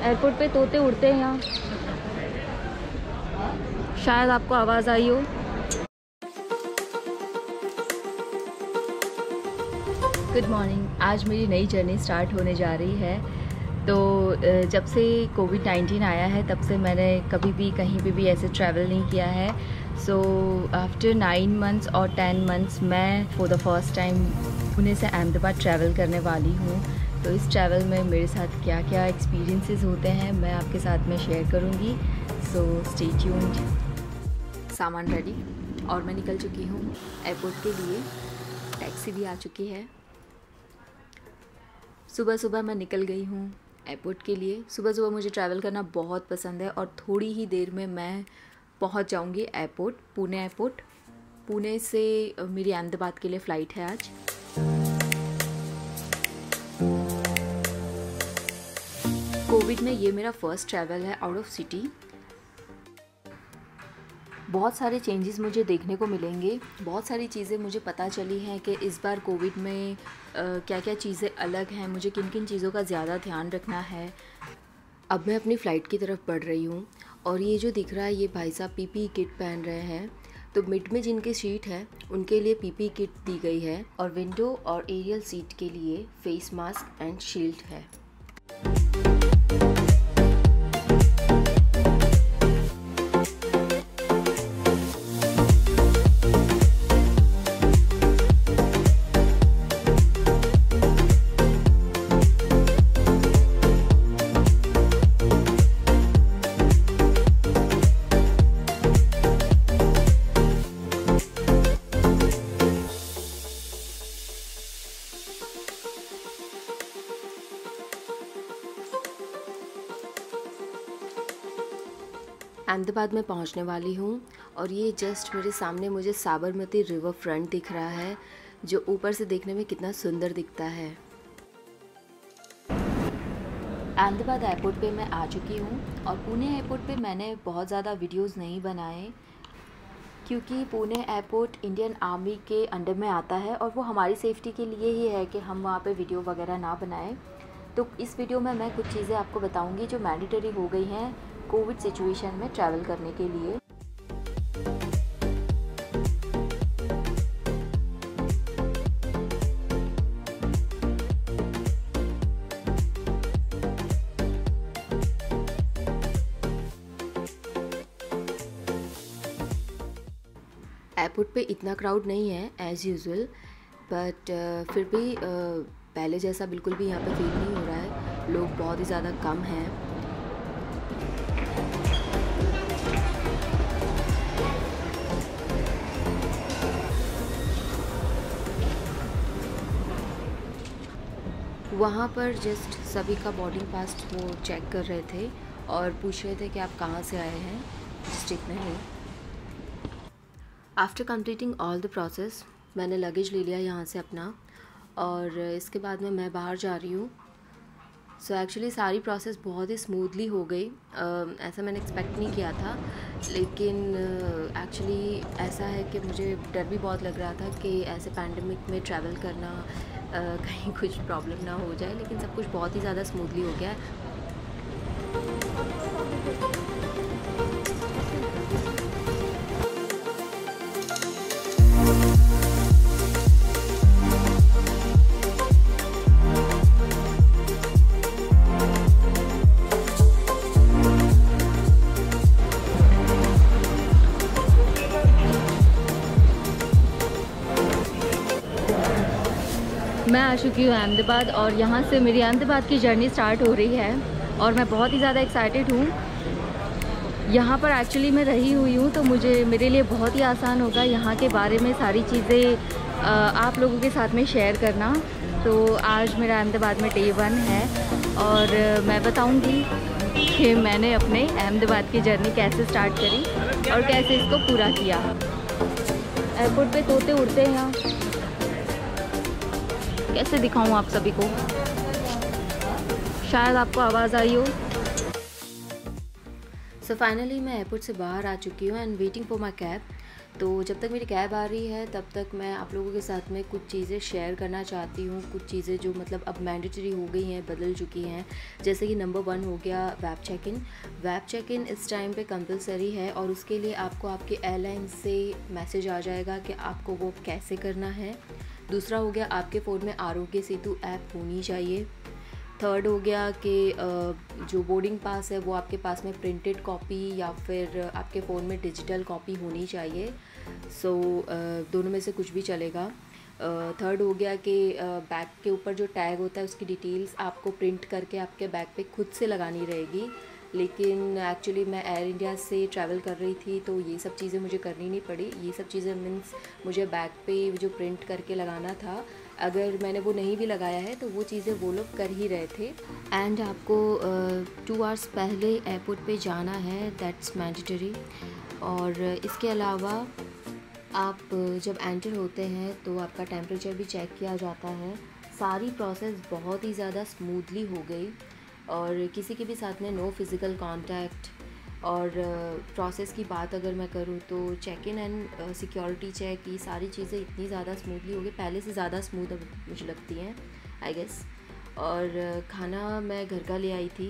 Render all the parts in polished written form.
Airport पे तोते उड़ते हैं यहाँ, शायद आपको आवाज़ आई हो। Good morning. आज मेरी नई जर्नी स्टार्ट होने जा रही है। तो जब से कोविड-19 आया है तब से मैंने कभी भी कहीं पे भी ऐसे ट्रैवल नहीं किया है। सो आफ्टर 9 मंथ्स और 10 मंथ्स मैं for the first time Pune से अहमदाबाद ट्रैवल करने वाली हूँ। तो इस ट्रैवल में मेरे साथ क्या क्या एक्सपीरियंसेस होते हैं मैं आपके साथ में शेयर करूँगी। So stay tuned. सामान रेडी और मैं निकल चुकी हूँ एयरपोर्ट के लिए। टैक्सी भी आ चुकी है। सुबह सुबह मैं निकल गई हूँ एयरपोर्ट के लिए। सुबह सुबह मुझे ट्रैवल करना बहुत पसंद है और थोड़ी ही देर में मैं पहुँच जाऊँगी एयरपोर्ट, पुणे एयरपोर्ट। पुणे से मेरी अहमदाबाद के लिए फ़्लाइट है आज। कोविड में ये मेरा फ़र्स्ट ट्रैवल है आउट ऑफ सिटी। बहुत सारे चेंजेस मुझे देखने को मिलेंगे। बहुत सारी चीज़ें मुझे पता चली हैं कि इस बार कोविड में क्या क्या चीज़ें अलग हैं, मुझे किन किन चीज़ों का ज़्यादा ध्यान रखना है। अब मैं अपनी फ़्लाइट की तरफ बढ़ रही हूँ और ये जो दिख रहा है ये भाई साहब पीपीई किट पहन रहे हैं। तो मिड में जिनके सीट है उनके लिए पीपीई किट दी गई है और विंडो और एरियल सीट के लिए फेस मास्क एंड शील्ड है। अहमदाबाद में पहुंचने वाली हूं और ये जस्ट मेरे सामने मुझे साबरमती रिवर फ्रंट दिख रहा है जो ऊपर से देखने में कितना सुंदर दिखता है। अहमदाबाद एयरपोर्ट पे मैं आ चुकी हूं और पुणे एयरपोर्ट पे मैंने बहुत ज़्यादा वीडियोस नहीं बनाए क्योंकि पुणे एयरपोर्ट इंडियन आर्मी के अंडर में आता है और वो हमारी सेफ्टी के लिए ही है कि हम वहाँ पे वीडियो वगैरह ना बनाएं। तो इस वीडियो में मैं कुछ चीज़ें आपको बताऊंगी जो मैंडेटरी हो गई हैं कोविड सिचुएशन में ट्रैवल करने के लिए। एयरपोर्ट पे इतना क्राउड नहीं है एज़ यूजुअल, बट फिर भी पहले जैसा बिल्कुल भी यहाँ पे फील नहीं हो रहा है। लोग बहुत ही ज़्यादा कम हैं। वहाँ पर जस्ट सभी का बोर्डिंग पास वो चेक कर रहे थे और पूछ रहे थे कि आप कहाँ से आए हैं, डिस्ट्रिक्ट में है। After completing all the process मैंने लगेज ले लिया यहाँ से अपना और इसके बाद में मैं बाहर जा रही हूँ। सो एक्चुअली सारी प्रोसेस बहुत ही स्मूथली हो गई। ऐसा मैंने एक्सपेक्ट नहीं किया था, लेकिन एक्चुअली ऐसा है कि मुझे डर भी बहुत लग रहा था कि ऐसे पैंडेमिक में ट्रैवल करना कहीं कुछ प्रॉब्लम ना हो जाए, लेकिन सब कुछ बहुत ही ज़्यादा स्मूथली हो गया। मैं आ चुकी हूँ अहमदाबाद और यहाँ से मेरी अहमदाबाद की जर्नी स्टार्ट हो रही है और मैं बहुत ही ज़्यादा एक्साइटेड हूँ। यहाँ पर एक्चुअली मैं रही हुई हूँ तो मेरे लिए बहुत ही आसान होगा यहाँ के बारे में सारी चीज़ें आप लोगों के साथ में शेयर करना। तो आज मेरा अहमदाबाद में डे 1 है और मैं बताऊँगी कि मैंने अपने अहमदाबाद की जर्नी कैसे स्टार्ट करी और कैसे इसको पूरा किया। एयरपोर्ट पे तोते उड़ते हैं यहाँ, कैसे दिखाऊं आप सभी को, शायद आपको आवाज़ आई हो। सो फाइनली मैं एयरपोर्ट से बाहर आ चुकी हूँ and waiting for my cab. तो जब तक मेरी कैब आ रही है तब तक मैं आप लोगों के साथ में कुछ चीज़ें शेयर करना चाहती हूँ, कुछ चीज़ें जो मतलब अब मैंडेटरी हो गई हैं, बदल चुकी हैं। जैसे कि नंबर 1 हो गया web check in. Web check in इस टाइम पे कंपलसरी है और उसके लिए आपको आपके एयरलाइन से मैसेज आ जाएगा कि आपको वो कैसे करना है। दूसरा हो गया आपके फ़ोन में आरोग्य सेतु ऐप होनी चाहिए। थर्ड हो गया कि जो बोर्डिंग पास है वो आपके पास में प्रिंटेड कॉपी या फिर आपके फ़ोन में डिजिटल कॉपी होनी चाहिए। सो दोनों में से कुछ भी चलेगा। थर्ड हो गया कि बैग के ऊपर जो टैग होता है उसकी डिटेल्स आपको प्रिंट करके आपके बैग पे खुद से लगानी रहेगी। लेकिन एक्चुअली मैं एयर इंडिया से ट्रैवल कर रही थी तो ये सब चीज़ें मुझे करनी नहीं पड़ी। ये सब चीज़ें मीन्स मुझे बैग पे जो प्रिंट करके लगाना था, अगर मैंने वो नहीं भी लगाया है तो वो चीज़ें वो लोग कर ही रहे थे। एंड आपको 2 आवर्स पहले एयरपोर्ट पे जाना है, दैट्स मैंडेटरी। और इसके अलावा आप जब एंटर होते हैं तो आपका टेम्परेचर भी चेक किया जाता है। सारी प्रोसेस बहुत ही ज़्यादा स्मूथली हो गई और किसी के भी साथ में नो फिज़िकल कांटेक्ट। और प्रोसेस की बात अगर मैं करूँ तो check in and security check, ये सारी चीज़ें इतनी ज़्यादा स्मूथली हो गई, पहले से ज़्यादा स्मूथ अब मुझे लगती हैं आई गेस। और खाना मैं घर का ले आई थी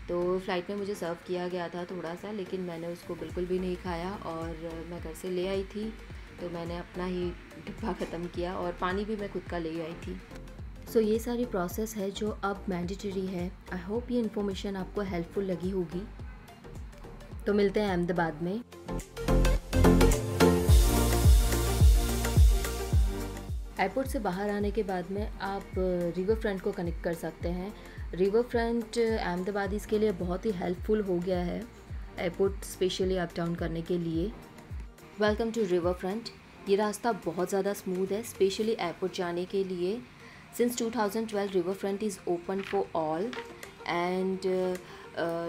तो फ़्लाइट में मुझे सर्व किया गया था थोड़ा सा, लेकिन मैंने उसको बिल्कुल भी नहीं खाया और मैं घर से ले आई थी तो मैंने अपना ही डिब्बा ख़त्म किया और पानी भी मैं खुद का ले आई थी। सो ये सारी प्रोसेस है जो अब मैंडेटरी है। आई होप ये इन्फॉर्मेशन आपको हेल्पफुल लगी होगी। तो मिलते हैं अहमदाबाद में। एयरपोर्ट से बाहर आने के बाद में आप रिवर फ्रंट को कनेक्ट कर सकते हैं। रिवर फ्रंट अहमदाबादीज़ के लिए बहुत ही हेल्पफुल हो गया है एयरपोर्ट स्पेशली अप डाउन करने के लिए। Welcome to river front. ये रास्ता बहुत ज़्यादा स्मूथ है स्पेशली एयरपोर्ट जाने के लिए। Since 2012 river front is open for all and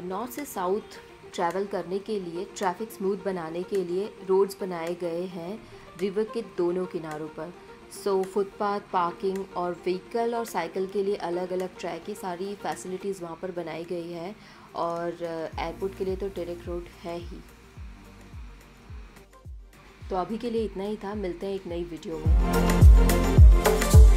north से साउथ ट्रैवल करने के लिए ट्रैफिक स्मूथ बनाने के लिए रोड्स बनाए गए हैं रिवर के दोनों किनारों पर। सो फुटपाथ, पार्किंग और व्हीकल और साइकिल के लिए अलग अलग ट्रैक की सारी फैसिलिटीज़ वहाँ पर बनाई गई है और एयरपोर्ट के लिए तो डायरेक्ट रोड है ही। तो अभी के लिए इतना ही था, मिलते हैं एक नई वीडियो में।